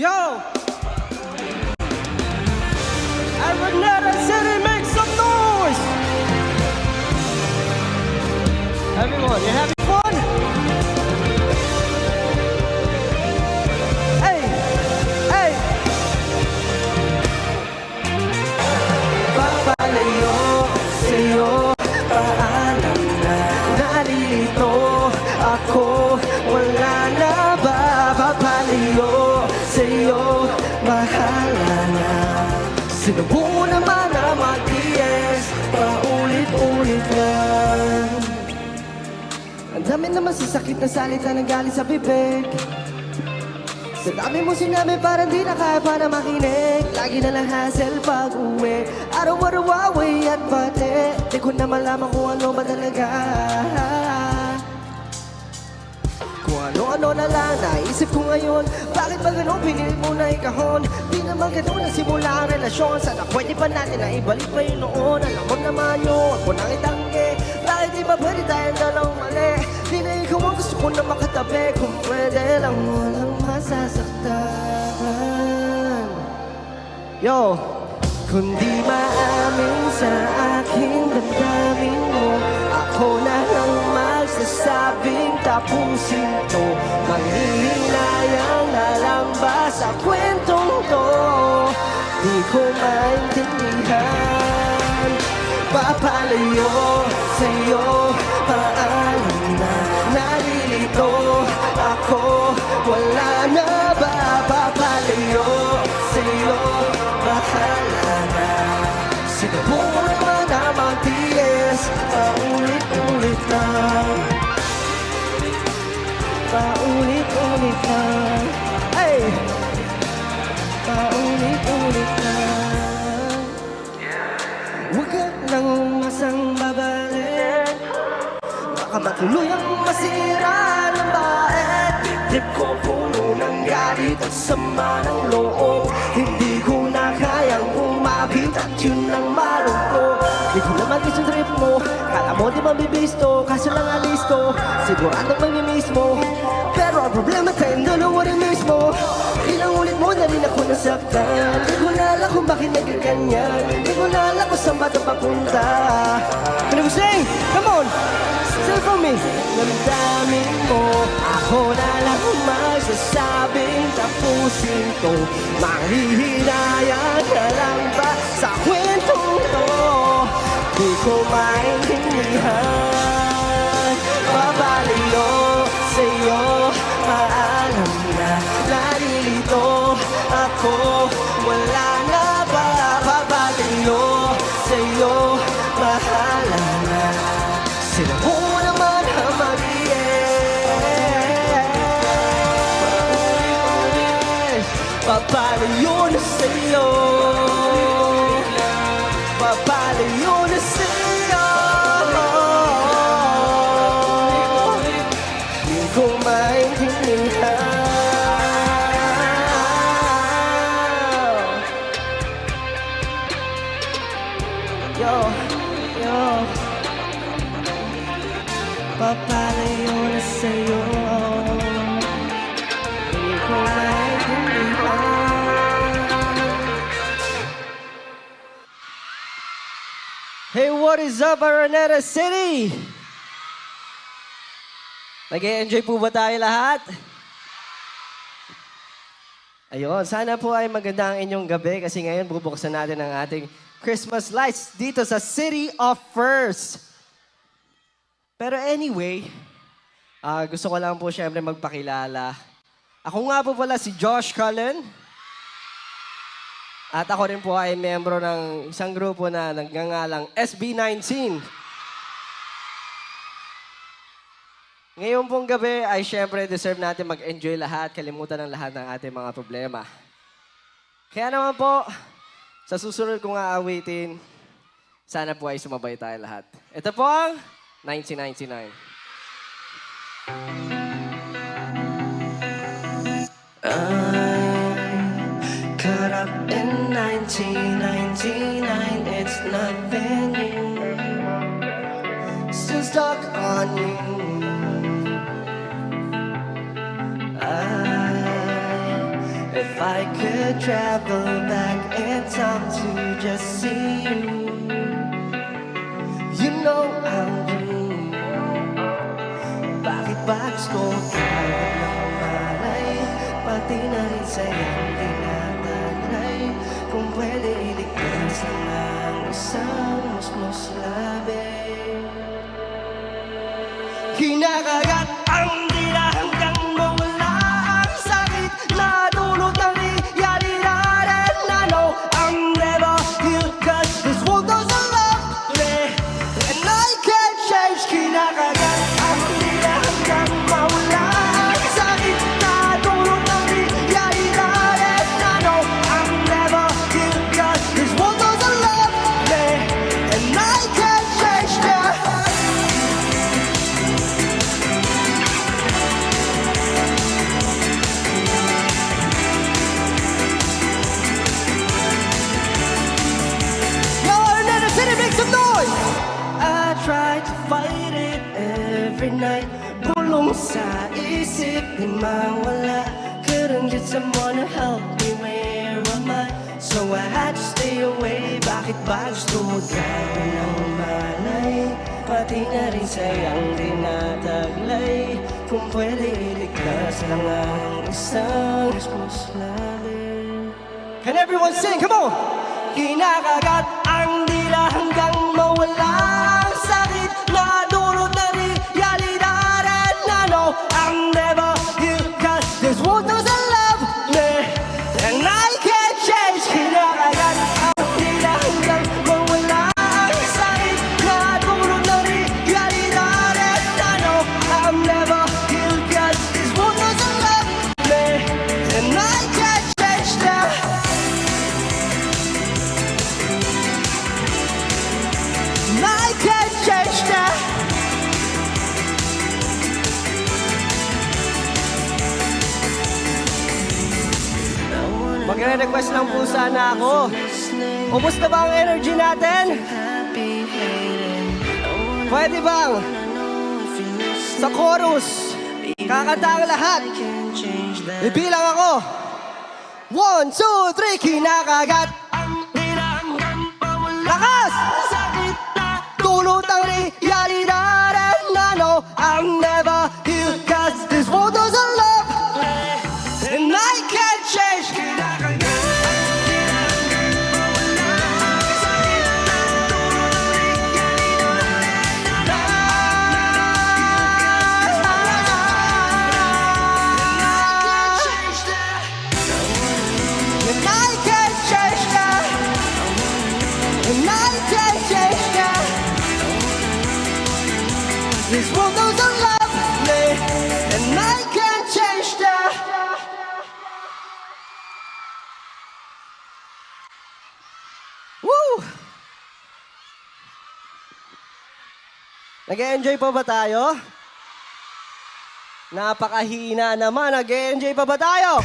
Yo! Araneta City, make some noise! Everyone, you having fun? Hey! Hey! Papalayo sa'yo, paalam na nalilito ako, wala na ba? Papalayo sa'yo, bahala na. Sinubukan naman na mag-DS, paulit-ulit lang. Ang dami naman sasakit na salita na galing sa bibig. Sa dami mo sinabi parang di na kaya para makinig. Lagi na lang hassle pag-uwi, araw-araw away at bate. Di ko na malaman kung ano ba talaga. Kung ano-ano na lang naisip ko ngayon. Bakit ba ganun pinilit mo na ikahon? Di naman ganun nagsimula ang relasyon. Sana pwede pa natin na ibalik pa yun noon. Alam mo naman yun, huwag mo nang itanggi. Bakit di ba pwede tayong dalawang mali? Di na ikaw ang gusto ko na makatabi. Kung pwede lang walang masasaktan. Yo! Kundi maamin sa aking damdamin mo, ako na lang magsasabing tapusin to. Manghihinayang na lang ba sa kwentong to? Di ko maintindihan. Papalayo sa'yo, paalam na nalilito ako, wala na ba? Papalayo sa'yo, bahala na. Sinubukan naman na mag-DS, paulit-ulit lang. Paulit-ulit lang. Hey! Paulit-ulit lang. Huwag ka nang umasang babalik, baka matuloy ang masira ng baet. Trip ko puno ng galit at sama ng loob. Hindi ko na kayang umabit at yun ang malungkot. Di ko naman gusto trip mo, kala mo di mabibisto, kaso lang alisto, siguradong mamimiss mo. Pero ang problema tayong dalawa rin mismo. Ilang ulit mo na rin ako nasaktan. Di ko na alam kung bakit nagkaganyan. Di ko na alam kung saan ba ito papunta. Can you sing? Come on! Sing for me! Damdamin mo, ako na lang magsasabing tapusin to. Manghihinayang na lang ba sa kwentong to? Di ko maintindihan. Babalayo sa'yo, maalam na nalilito ako, wala na ba? Babalayo sa'yo, bahala na. Sinubukan naman ang mag-ies. Babalayo na sa'yo, babalayo na sa'yo. Di ko maintindihan. Yo, yo. Papalayo na sa'yo. Di ko maintindihan. Hey, what is up, Araneta City? Nag-e-enjoy po ba tayo lahat? Ayun, sana po ay maganda ang inyong gabi kasi ngayon bubuksan natin ang ating Christmas lights dito sa City of First. Pero anyway, gusto ko lang po syempre magpakilala. Ako nga po pala si Josh Cullen. At ako rin po ay membro ng isang grupo na nagngangalang SB19. Ngayon pong gabi ay syempre deserve natin mag-enjoy lahat, kalimutan ng lahat ng ating mga problema. Kaya naman po, sa susunod kong aawitin, sana po ay sumabay tayo lahat. Ito po ang 1999. I'm caught up in 1999, it's nothing new. Still stuck on you. If I could travel back in time to just see you, you know I'll dream. Bakit ba gusto tawag ng malay, pati na rin sa'yong tinataglay. Kung pwede iligtas lang ang isang musmos labi. Kinakagat ang dila hanggang mawala ang sakit na dulot ng realidad. And I know I'm never healed, cause this world doesn't love me, and I can't change. Kinakagat ang dila hanggang mawala ang sakit na dulot ng realidad. And I know I'm never healed, cause this world doesn't love me, and I can't change that. I try to fight it every night. Bulong sa isip, di mawala. Couldn't get someone to help me, where am I? So I had to stay away. Bakit ba gusto mo gawin ng malay? Pati na rin sayang tinataglay. Kung pwede iligtas lang ang isang musmos labi. Can everyone sing? Come on! Kinakagat ang dila hanggang mawala ang sakit na dulot ng realidad. And I know I'm never healed, cause this world doesn't love me, and I can't change. Kinakagat ang dila hanggang mawala ang sakit na dulot ng realidad. And I know I'm never healed, cause this world doesn't love me, and I can't change that. I can't change that. Magre-request lang po sana ako. Ubus na ba ang energy natin? Pwede bang sa chorus kakanta ang lahat? Ibilang ako. 1, 2, 3. Kinakagat. Lakas! Dulot ang realidad. And I know I'm never healed, cause this world doesn't love me, and I can't change. And I can't change that. And I can't change that. This world doesn't love me, and I can't change that. Woo! Nag-e-enjoy pa ba tayo? Napakahina naman. Nag-e-enjoy pa ba tayo?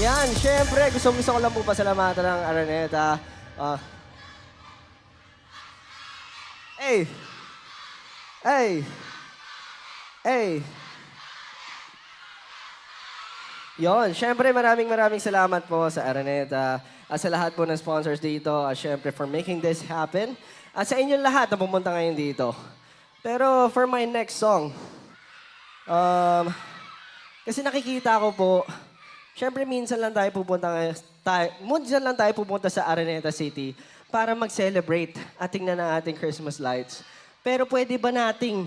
Yan, syempre, gusto ko lang po pasalamatan ng Araneta. Hey! Yon, syempre maraming salamat po sa Araneta at sa lahat po ng sponsors dito. Syempre for making this happen. At sa inyong lahat na pumunta ngayon dito. Pero for my next song, kasi nakikita ko po, syempre minsan lang tayo pupunta sa Araneta City para mag-celebrate at tingnan ang ating Christmas lights. Pero pwede ba nating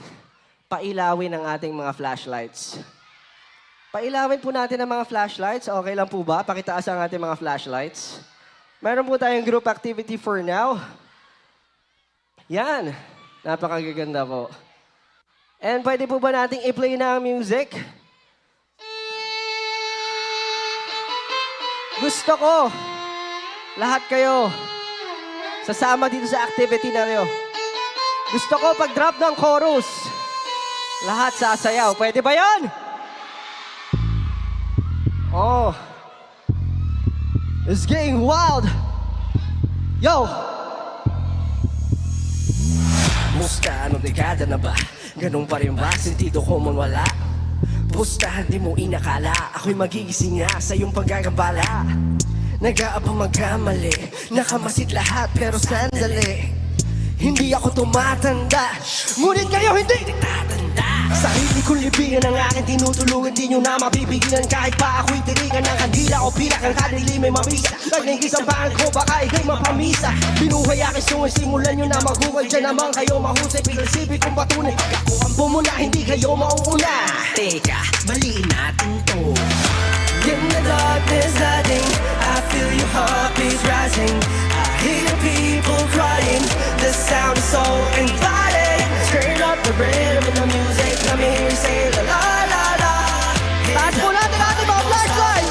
pailawin ang ating mga flashlights? Pailawin po natin ang mga flashlights. Okay lang po ba? Pakitaas ang ating mga flashlights. Meron po tayong group activity for now. Yan. Napakagaganda po. And pwede po ba nating i-play na ang music? Gusto ko, lahat kayo, sasama dito sa activity na kayo. Gusto ko pag-drop ng chorus, lahat sasayaw. Pwede ba yan? Oh. It's getting wild. Yo! Musta, anong dekada na ba? Ganun pa rin ba? Sentido ko man wala? lubos na hindi mo inakala ako'y magigising nga sa iyong paggagambala. Nag-aabang magkamali, nakamasid lahat pero sandali. Hindi ako tumatanda, ngunit kayo hindi nagtatanda. Sarili kong libingan ang aking tinutulungan, di nyo na mapipigilan. Kahit pa ako'y tirikan ng kandila o pilak ang kadili may mabisa. Nagnigis ang paan ko, baka ikay mapamisa. Binuhay aking sungay, simulan nyo na maghukay. Diyan naman kayo mahusay, pinasipit kong patunay. Ako ang pumuna, hindi kayo mauuna. Teka, baliin natin to. In the darkness hiding, I feel your heartbeat rising. I hear people crying, the sound is so inviting. Turn up the rhythm of the music, let me hear you say la la la la. Taas po natin ating mga flashlights.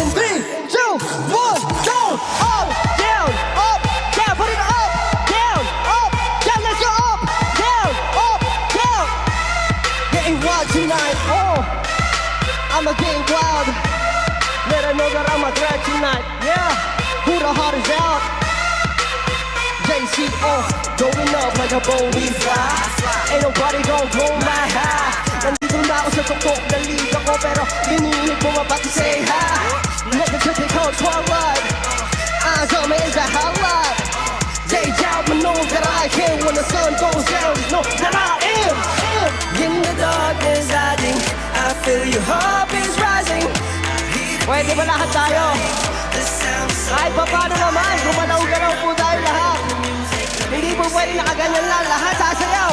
In 3, 2, 1, go! Up, down, put it up, down, let's go up, down. Getting wild tonight, I'ma get wild. Let her know that I'm a threat tonight. Yeah, who the heart is out? JCO, going up like a bow we fly. Ain't nobody gon' blow my high. Nandito na ako sa tuktok ng liga ko, pero hinihit mo mapati say hi. Never took it cold twilight. Eyes on me is a highlight. Day out, but know that I can. When the sun goes down, know that I am. In the darkness hiding, I feel your heartbeats rising. Pwede ba lahat tayo? Kahit pa paano naman, gumalaw-galaw po tayo lahat. Hindi po pwede nakaganyan lang, lahat sasayaw.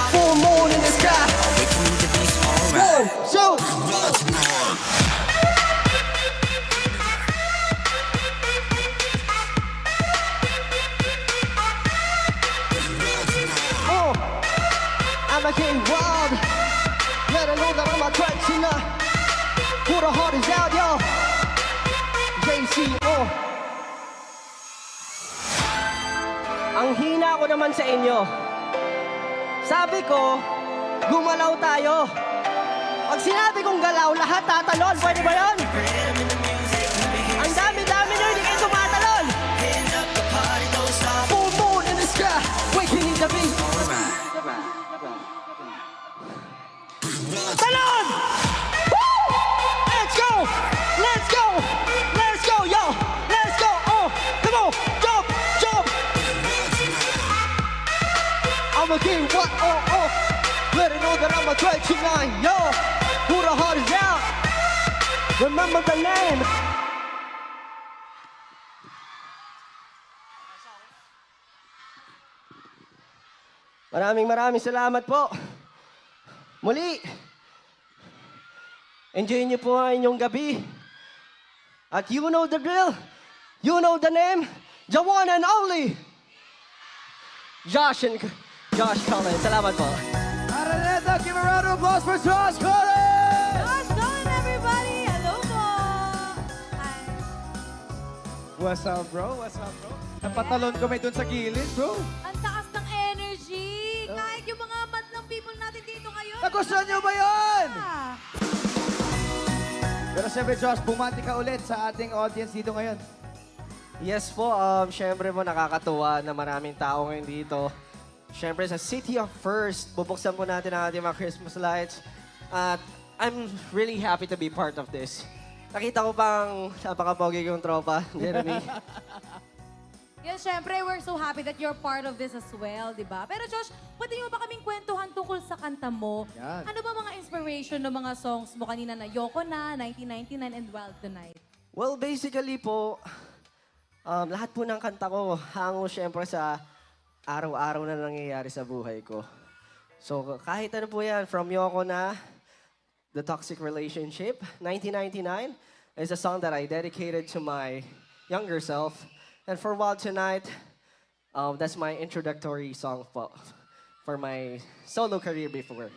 Full moon in the sky. 1, 2, I'm getting wild. Let her know that I'm a threat tonight. Who the heart is out, yo? JCO. Ang hina ko naman sa inyo. Sabi ko, gumalaw tayo. Pag sinabi kong galaw, lahat tatalon. Pwede ba yun? Ang dami-dami nyo, hindi kayo tumatalon. Full moon in the sky, waking in the beat. Talon! Woo! Let's go! Let's go! Let's go, yo! Let's go! Come on! Jump! Jump! I'ma get what? Let her know that I'm a threat tonight, yo! Who the heart is out? Remember the name! Maraming salamat po. Muli, enjoy niyo po ang inyong gabi. At you know the drill, you know the name, the one and only, Josh Cullen. Salamat po. Araneta, give a round of applause for Josh Cullen! Josh Cullen, everybody! Hello po! Hi. What's up, bro? Napatalon kami dun sa gilid, bro. Ang taas ng energy! Kahit yung mga madlang people natin dito ngayon. Nagustuhan niyo ba yun? Ah. Pero siyempre, Josh, bumati ka ulit sa ating audience dito ngayon. Yes po, syempre po nakakatuwa na maraming tao ngayon dito. Syempre sa City of First, bubuksan po natin ang ating mga Christmas lights. At I'm really happy to be part of this. Nakita ko pang napaka-pogi yung tropa, Jeremy. Yes, syempre, we're so happy that you're part of this as well, di ba? Pero Josh, pwede niyo ba kaming kwentuhan tungkol sa kanta mo? Yan. Ano ba mga inspiration ng mga songs mo kanina na Yoko Na, 1999, and Wild Tonight? Well, basically po, lahat po ng kanta ko hango syempre sa araw-araw na nangyayari sa buhay ko. So kahit ano po yan, from Yoko Na, The Toxic Relationship, 1999, is a song that I dedicated to my younger self. And for Wild Tonight, that's my introductory song for my solo career before.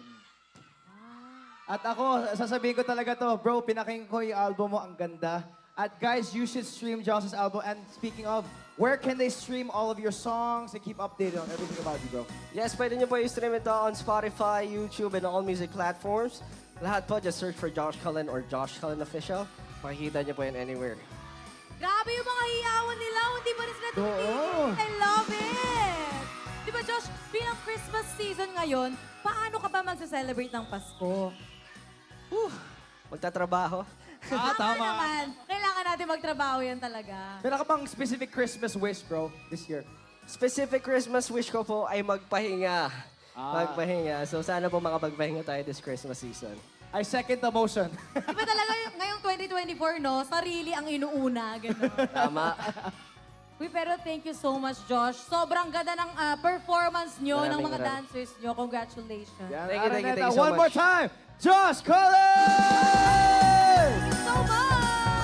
At ako, sasabihin ko talaga to, bro, pinakinggan ko yung album mo, ang ganda. At guys, you should stream Josh's album. And speaking of, where can they stream all of your songs and keep updated on everything about you, bro? Yes, pwede nyo po i-stream ito on Spotify, YouTube, and all music platforms. Lahat po, just search for Josh Cullen or Josh Cullen Official. Makikita nyo po yan anywhere. Grabe yung mga hiyawan nila, hindi pa rin sila Oo. tumitigil. I love it! Di ba Josh, bilang Christmas season ngayon, paano ka magse-celebrate ng Pasko? Magtatrabaho. Tama. naman. Kailangan natin magtrabaho yan talaga. Meron ka bang specific Christmas wish, bro, this year? Specific Christmas wish ko po ay magpahinga. Ah. Magpahinga. So sana po makapagpahinga tayo this Christmas season. I second the motion. Di ba talaga ngayong 2024, no? Sarili ang inuuna, gano'n. Tama. Uy, pero thank you so much, Josh. Sobrang ganda ng performance nyo, ng mga Maraming dancers nyo. Congratulations. Yan, Thank you, thank you, Araneta, thank you so one more much. time, Josh Collins! So much!